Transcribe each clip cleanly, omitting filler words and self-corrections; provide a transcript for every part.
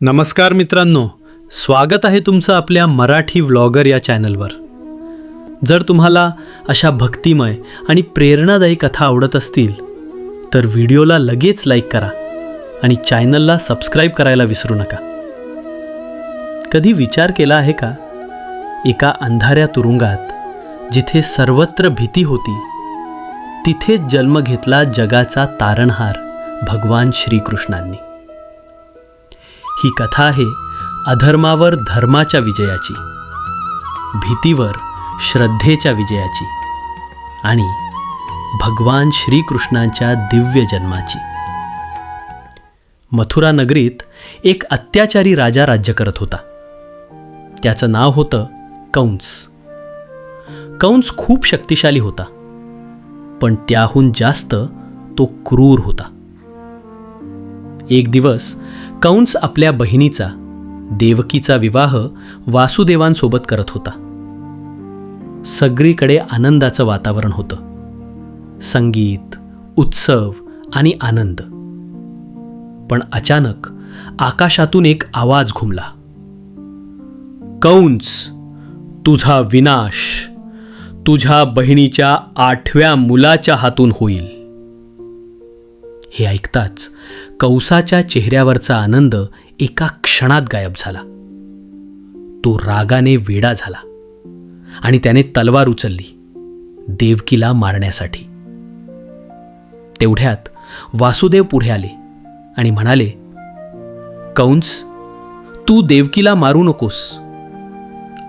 नमस्कार मित्रांनो, स्वागत आहे तुमचं आपल्या मराठी व्लॉगर या चॅनलवर. जर तुम्हाला अशा भक्तिमय आणि प्रेरणादायी कथा आवडत असतील तर व्हिडिओला लगेच लाईक करा आणि चॅनलला सबस्क्राईब करायला विसरू नका. कधी विचार केला आहे का, एका अंधाऱ्या तुरुंगात जिथे सर्वत्र भीती होती तिथेच जन्म घेतला जगाचा तारणहार भगवान श्रीकृष्णांनी. ही कथा आहे अधर्मावर धर्माच्या विजयाची, भीतीवर श्रद्धेच्या विजयाची आणि भगवान श्रीकृष्णांच्या दिव्य जन्माची. मथुरा नगरीत एक अत्याचारी राजा राज्य करत होता. त्याचं नाव होतं कंस. कंस खूप शक्तिशाली होता, पण त्याहून जास्त तो क्रूर होता. एक दिवस कंस आपल्या बहिणीचा देवकीचा विवाह वासुदेवांसोबत करत होता. सगळीकडे आनंदाचं वातावरण होतं. संगीत, उत्सव आणि आनंद. पण अचानक आकाशातून एक आवाज घुमला. कंस, तुझा विनाश तुझ्या बहिणीच्या 8व्या मुलाच्या हातून होईल. हे ऐकताच कंसाच्या चेहऱ्यावरचा आनंद एका क्षणात गायब झाला. तो रागाने वेडा झाला आणि त्याने तलवार उचलली देवकीला मारण्यासाठी. तेवढ्यात वासुदेव पुढे आले आणि म्हणाले, कंस, तू देवकीला मारू नकोस.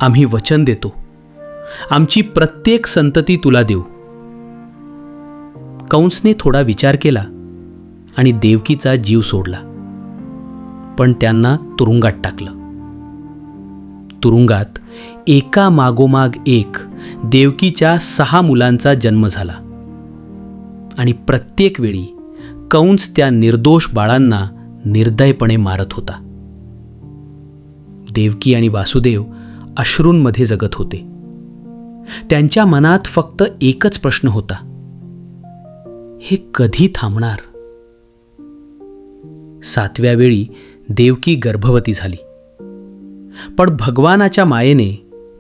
आम्ही वचन देतो, आमची प्रत्येक संतती तुला देऊ. कंसने थोडा विचार केला आणि देवकीचा जीव सोडला, पण त्यांना तुरुंगात टाकलं. तुरुंगात एका मागोमाग एक देवकीच्या 6 मुलांचा जन्म झाला आणि प्रत्येक वेळी कंस त्या निर्दोष बाळांना निर्दयपणे मारत होता. देवकी आणि वासुदेव अश्रूंमध्ये जगत होते. त्यांच्या मनात फक्त एकच प्रश्न होता, हे कधी थांबणार? 7व्या वेळी देवकी गर्भवती झाली, पण भगवानाच्या मायेने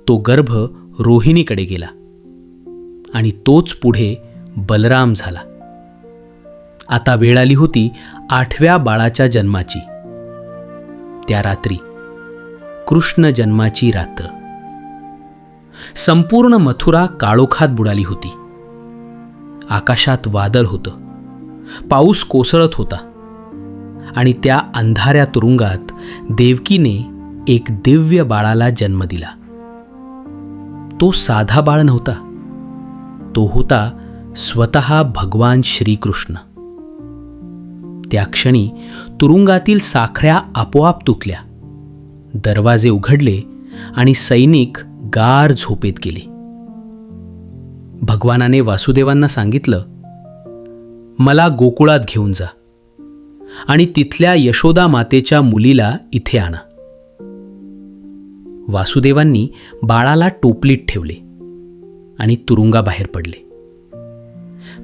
तो गर्भ रोहिणीकडे गेला आणि तोच पुढे बलराम झाला. आता वेळ आली होती 8व्या बाळाच्या जन्माची. त्या रात्री, कृष्ण जन्माची रात्र, संपूर्ण मथुरा काळोखात बुडाली होती. आकाशात वादळ होतं, पाऊस कोसळत होता आणि त्या अंधाऱ्या तुरुंगात देवकीने एक दिव्य बाळाला जन्म दिला. तो साधा बाळ नव्हता, तो होता स्वतः भगवान श्रीकृष्ण. त्या क्षणी तुरुंगातील साखळ्या आपोआप तुटल्या, दरवाजे उघडले आणि सैनिक गार झोपेत गेले. भगवानाने वासुदेवांना सांगितलं, मला गोकुळात घेऊन जा आणि तिथल्या यशोदा मातेच्या मुलीला इथे आणा. वासुदेवांनी बाळाला टोपलीत ठेवले आणि तुरुंगाबाहेर पडले.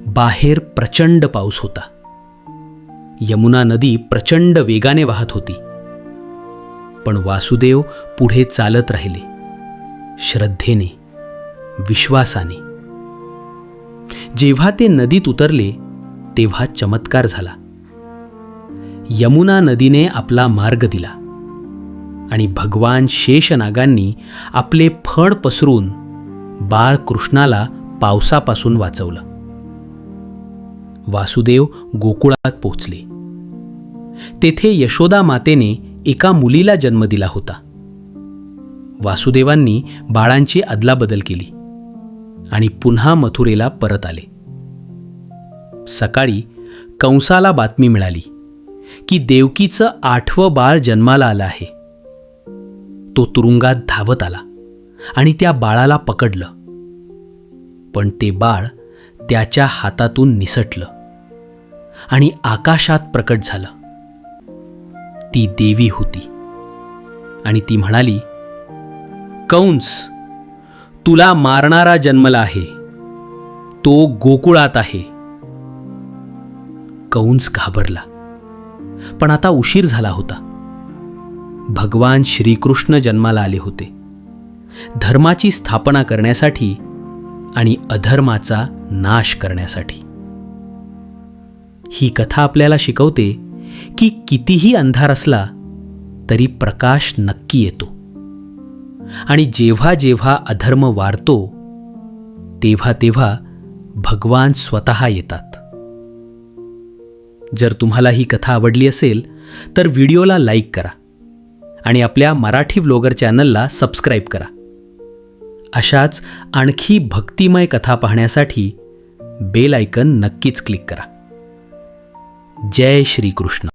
बाहेर प्रचंड पाऊस होता. यमुना नदी प्रचंड वेगाने वाहत होती, पण वासुदेव पुढे चालत राहिले, श्रद्धेने, विश्वासाने. जेव्हा ते नदीत उतरले तेव्हा चमत्कार झाला. यमुना नदीने आपला मार्ग दिला आणि भगवान शेषनागांनी आपले फड पसरून बाळ कृष्णाला पावसापासून वाचवलं. वासुदेव गोकुळात पोहोचले. तेथे यशोदा मातेने एका मुलीला जन्म दिला होता. वासुदेवांनी बाळांची अदलाबदल केली आणि पुन्हा मथुरेला परत आले. सकाळी कंसाला बातमी मिळाली की देवकीचं 8वं बाळ जन्माला आलं आहे. तो तुरुंगात धावत आला आणि त्या बाळाला पकडलं, पण ते बाळ त्याच्या हातातून निसटलं आणि आकाशात प्रकट झालं. ती देवी होती आणि ती म्हणाली, कंस, तुला मारणारा जन्मला आहे, तो गोकुळात आहे. कंस घाबरला, पण आता उशीर झाला होता. भगवान श्रीकृष्ण जन्माला आले होते, धर्माची स्थापना करण्यासाठी आणि अधर्माचा नाश करण्यासाठी. ही कथा आपल्याला शिकवते की कितीही अंधार असला तरी प्रकाश नक्की येतो, आणि जेव्हा जेव्हा अधर्म वाढतो तेव्हा तेव्हा भगवान स्वतः येतात. जर तुम्हाला ही कथा आवडली असेल तर व्हिडिओला लाईक करा आणि आपल्या मराठी व्लॉगर चॅनलला सबस्क्राईब करा. अशाच आणखी भक्तिमय कथा पाहण्यासाठी बेल आयकन नक्कीच क्लिक करा. जय श्रीकृष्ण.